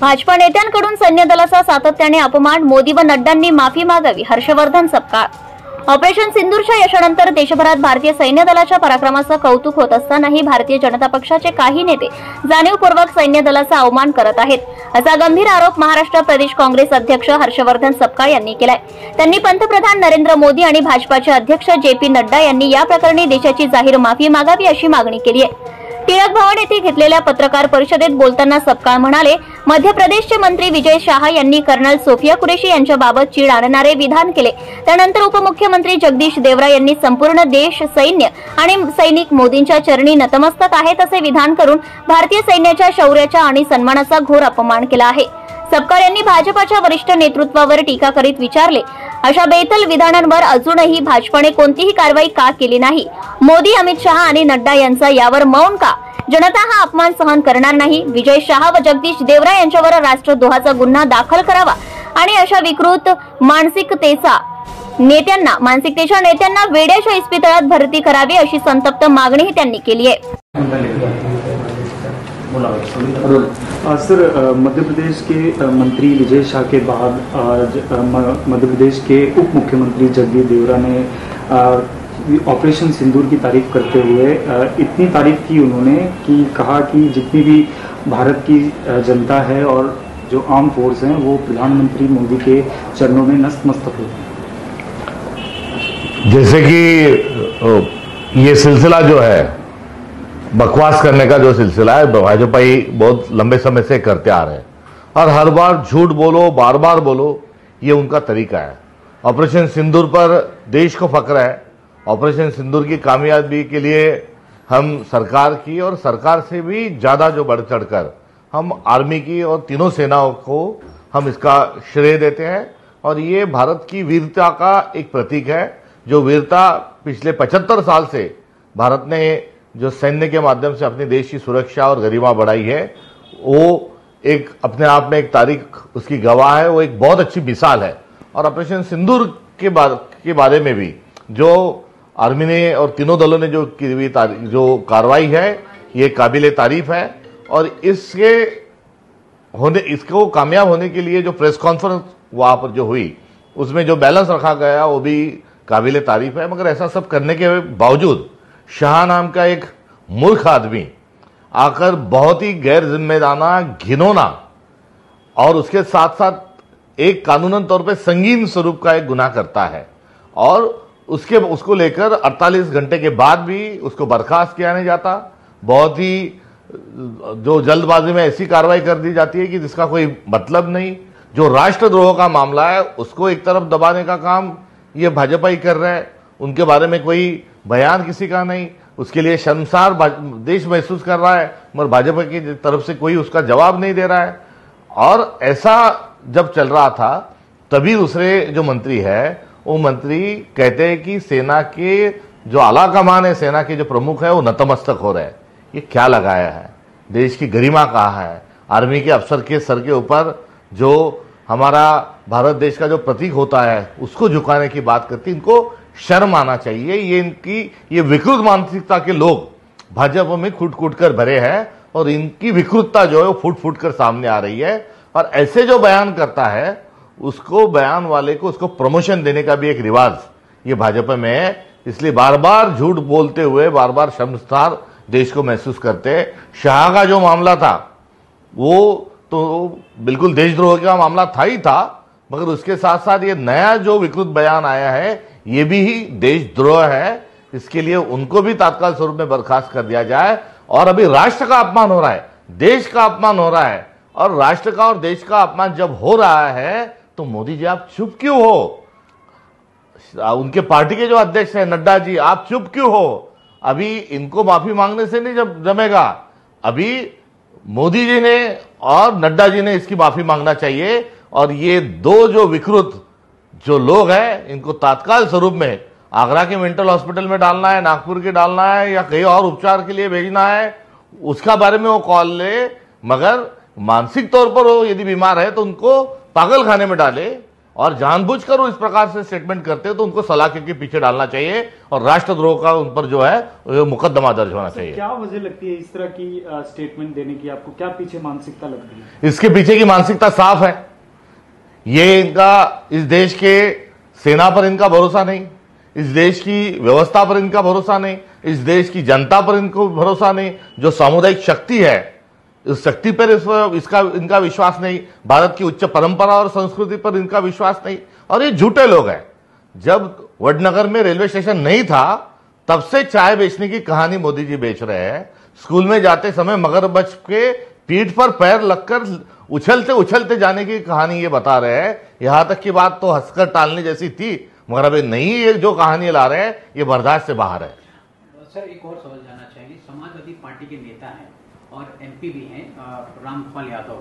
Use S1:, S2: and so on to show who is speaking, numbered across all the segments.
S1: भाजपा नेत्यांकडून सैन्य दलाचा सातत्याने अपमान, मोदी व नड्डांनी माफी मागावी, हर्षवर्धन सपकाळ। ऑपरेशन सिंदूरच्या यशानंतर देशभरात भारतीय सैन्य दलाच्या पराक्रमाचं कौतुक होत असतानाही भारतीय जनता पक्षाचे काही नेते जाणीवपूर्वक सैन्य दलाचा अवमान करत आहेत, असा गंभीर आरोप महाराष्ट्र प्रदेश काँग्रेस अध्यक्ष हर्षवर्धन सपकाळ यांनी केलाय। त्यांनी पंतप्रधान नरेंद्र मोदी आणि भाजपाचे अध्यक्ष जे.पी. नड्डा यांनी या प्रकरणी देशाची जाहीर माफी मागावी अशी मागणी केली आहे। टिळक भवन येथे घेतलेल्या पत्रकार परिषदेत बोलताना सपकाळ म्हणाले, मध्य प्रदेशचे मंत्री विजय शाह यांनी कर्नल सोफिया कुरेशी यांच्याबाबत चीड आणणारे विधान केले। त्यानंतर उपमुख्यमंत्री जगदीश देवरा यांनी संपूर्ण देश, सैन्य आणि सैनिक मोदींच्या चरणी नतमस्तक आहेत असे विधान करून भारतीय सैन्याच्या शौर्याचा आणि सन्मानाचा घोर अपमान केला आहे। सपकाळ यांनी भाजपाच्या वरिष्ठ नेतृत्वावर टीका करीत विचारले, अशा बेतल विधानांवर अजूनही भाजपाने कोणतीही कारवाई का केली नाही? मोदी, अमित शहा आणि नड्डा यांचा यावर मौन का? जनता हा अपमान सहन करणार नाही। विजय शाह व जगदीश देवरा यांच्यावर राष्ट्रद्रोहाचा गुन्हा दाखल करावा आणि अशा विकृत मानसिकतेच्या नेत्यांना वेड्याच्या इस्पितळात भरती करावी अशी संतप्त मागणीही त्यांनी केली आहे।
S2: सर, मध्य प्रदेश के मंत्री विजय शाह के बाद मध्य प्रदेश के उप मुख्यमंत्री जगदीश देवरा ने ऑपरेशन सिंदूर की तारीफ करते हुए इतनी तारीफ की उन्होंने कि कहा कि जितनी भी भारत की जनता है और जो आर्म फोर्स हैं वो प्रधानमंत्री मोदी के चरणों में नतमस्तक हो।
S3: जैसे कि ये सिलसिला जो है बकवास करने का जो सिलसिला है भाजपाई बहुत लंबे समय से करते आ रहे हैं और हर बार झूठ बोलो, बार बार बोलो, ये उनका तरीका है। ऑपरेशन सिंदूर पर देश को फक्र है। ऑपरेशन सिंदूर की कामयाबी के लिए हम सरकार की और सरकार से भी ज्यादा जो बढ़ चढ़कर हम आर्मी की और तीनों सेनाओं को हम इसका श्रेय देते हैं और ये भारत की वीरता का एक प्रतीक है। जो वीरता पिछले 75 साल से भारत ने जो सैन्य के माध्यम से अपने देश की सुरक्षा और गरिमा बढ़ाई है, वो एक अपने आप में एक तारीख उसकी गवाह है, वो एक बहुत अच्छी मिसाल है। और ऑपरेशन सिंदूर के बारे में भी जो आर्मी ने और तीनों दलों ने जो कार्रवाई है, ये काबिले तारीफ है। और इसको कामयाब होने के लिए जो प्रेस कॉन्फ्रेंस वहां पर जो हुई, उसमें जो बैलेंस रखा गया वो भी काबिले तारीफ है। मगर ऐसा सब करने के बावजूद शाह नाम का एक मूर्ख आदमी आकर बहुत ही गैर जिम्मेदाराना, घिनौना और उसके साथ साथ एक कानूनन तौर पे संगीन स्वरूप का एक गुनाह करता है और उसको लेकर 48 घंटे के बाद भी उसको बर्खास्त किया नहीं जाता। बहुत ही जो जल्दबाजी में ऐसी कार्रवाई कर दी जाती है कि जिसका कोई मतलब नहीं। जो राष्ट्रद्रोह का मामला है उसको एक तरफ दबाने का काम ये भाजपा ही कर रहे हैं। उनके बारे में कोई बयान किसी का नहीं, उसके लिए शर्मसार देश महसूस कर रहा है, मगर भाजपा की तरफ से कोई उसका जवाब नहीं दे रहा है। और ऐसा जब चल रहा था तभी दूसरे जो मंत्री है वो मंत्री कहते हैं कि सेना के जो आला कमान है, सेना के जो प्रमुख है वो नतमस्तक हो रहे हैं। ये क्या लगाया है? देश की गरिमा कहाँ है? आर्मी के अफसर के सर के ऊपर जो हमारा भारत देश का जो प्रतीक होता है उसको झुकाने की बात करती, इनको शर्म आना चाहिए। ये विकृत मानसिकता के लोग भाजपा में कूट कर भरे हैं और इनकी विकृतता जो है वो फूट फूट कर सामने आ रही है। और ऐसे जो बयान करता है उसको, बयान वाले को उसको प्रमोशन देने का भी एक रिवाज ये भाजपा में है। इसलिए बार बार झूठ बोलते हुए बार बार शर्मसार देश को महसूस करते हैं। शाह का जो मामला था वो तो बिल्कुल देशद्रोह का मामला था ही था, मगर उसके साथ साथ ये नया जो विकृत बयान आया है ये भी ही देशद्रोह है। इसके लिए उनको भी तत्काल स्वरूप में बर्खास्त कर दिया जाए। और अभी राष्ट्र का अपमान हो रहा है, देश का अपमान हो रहा है, और राष्ट्र का और देश का अपमान जब हो रहा है तो मोदी जी आप चुप क्यों हो? उनके पार्टी के जो अध्यक्ष हैं नड्डा जी, आप चुप क्यों हो? अभी इनको माफी मांगने से नहीं जब जमेगा, अभी मोदी जी ने और नड्डा जी ने इसकी माफी मांगना चाहिए। और ये दो जो विकृत जो लोग हैं इनको तत्काल स्वरूप में आगरा के मेंटल हॉस्पिटल में डालना है, नागपुर के डालना है या कहीं और उपचार के लिए भेजना है, उसका बारे में वो कॉल ले। मगर मानसिक तौर पर वो यदि बीमार है तो उनको पागल खाने में डाले और जानबूझकर वो इस प्रकार से स्टेटमेंट करते हैं तो उनको सलाखे के पीछे डालना चाहिए और राष्ट्रद्रोह का उन पर जो है मुकदमा दर्ज होना चाहिए।
S2: क्या वजह लगती है इस तरह की स्टेटमेंट देने की? आपको क्या पीछे मानसिकता लगती है?
S3: इसके पीछे की मानसिकता साफ है। ये इनका इस देश के सेना पर इनका भरोसा नहीं, इस देश की व्यवस्था पर इनका भरोसा नहीं, इस देश की जनता पर इनको भरोसा नहीं, जो सामुदायिक शक्ति है इस शक्ति पर इनका विश्वास नहीं, भारत की उच्च परंपरा और संस्कृति पर इनका विश्वास नहीं। और ये झूठे लोग हैं। जब वडनगर में रेलवे स्टेशन नहीं था तब से चाय बेचने की कहानी मोदी जी बेच रहे हैं। स्कूल में जाते समय मगरमच्छ के पीठ पर पैर लगकर उछलते उछलते जाने की कहानी ये बता रहे हैं। यहां तक की बात तो हंसकर टालने जैसी थी, मगर अब नहीं, ये जो कहानी ला रहे हैं ये बर्दाश्त से बाहर है।
S4: सर एक और सवाल जानना चाहेंगे, समाजवादी पार्टी के नेता हैं और एमपी भी हैं रामगोपाल यादव,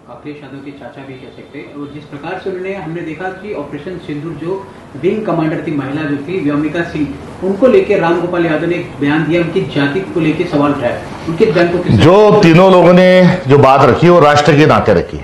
S4: अखिलेश यादव के चाचा भी कह सकते हैं, और जिस प्रकार से उन्होंने हमने देखा कि ऑपरेशन सिंदूर जो विंग कमांडर थी महिला जो थी व्योमिका सिंह, उनको लेकर रामगोपाल यादव ने एक बयान दिया, उनकी जाति को लेकर सवाल उठाया, उनके बयान को
S3: जो तीनों लोगों ने जो बात रखी वो राष्ट्र के नाते रखी।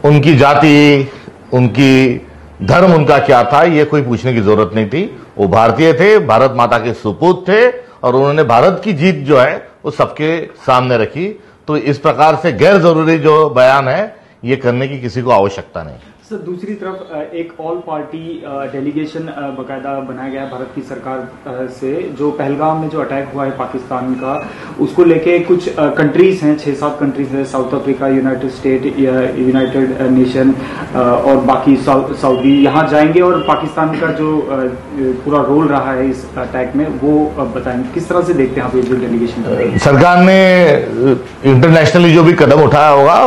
S3: उनकी जाति, उनकी धर्म उनका क्या था ये कोई पूछने की जरूरत नहीं थी। वो भारतीय थे, भारत माता के सुपूत थे और उन्होंने भारत की जीत जो है वो सबके सामने रखी। तो इस प्रकार से गैर जरूरी जो बयान है ये करने की किसी को आवश्यकता नहीं।
S2: सर दूसरी तरफ एक ऑल पार्टी डेलीगेशन बकायदा बनाया गया है भारत की सरकार से, जो पहलगाम में जो अटैक हुआ है पाकिस्तान का, उसको लेके कुछ कंट्रीज हैं, 6-7 कंट्रीज हैं, south Africa, United state, United nation और बाकी सऊदी, यहाँ जाएंगे और पाकिस्तान का जो पूरा रोल रहा है इस अटैक में वो बताएंगे। किस तरह से देखते हैं आप ये जो डेलीगेशन?
S3: सरकार ने इंटरनेशनली जो भी कदम उठाया होगा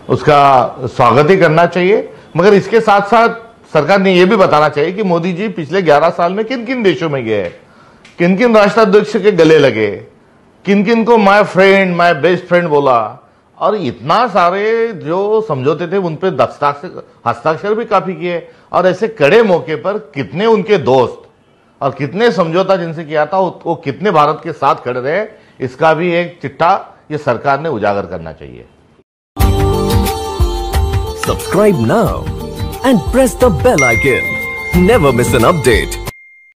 S3: उसका स्वागत ही करना चाहिए, मगर इसके साथ साथ सरकार ने यह भी बताना चाहिए कि मोदी जी पिछले 11 साल में किन किन देशों में गए, किन किन राष्ट्राध्यक्ष के गले लगे, किन किन को my friend, my best friend बोला, और इतना सारे जो समझौते थे उन पर हस्ताक्षर भी काफी किए, और ऐसे कड़े मौके पर कितने उनके दोस्त और कितने समझौता जिनसे किया था वो कितने भारत के साथ खड़े रहे, इसका भी एक चिट्ठा ये सरकार ने उजागर करना चाहिए।
S5: Subscribe now and press the bell icon. Never miss an update.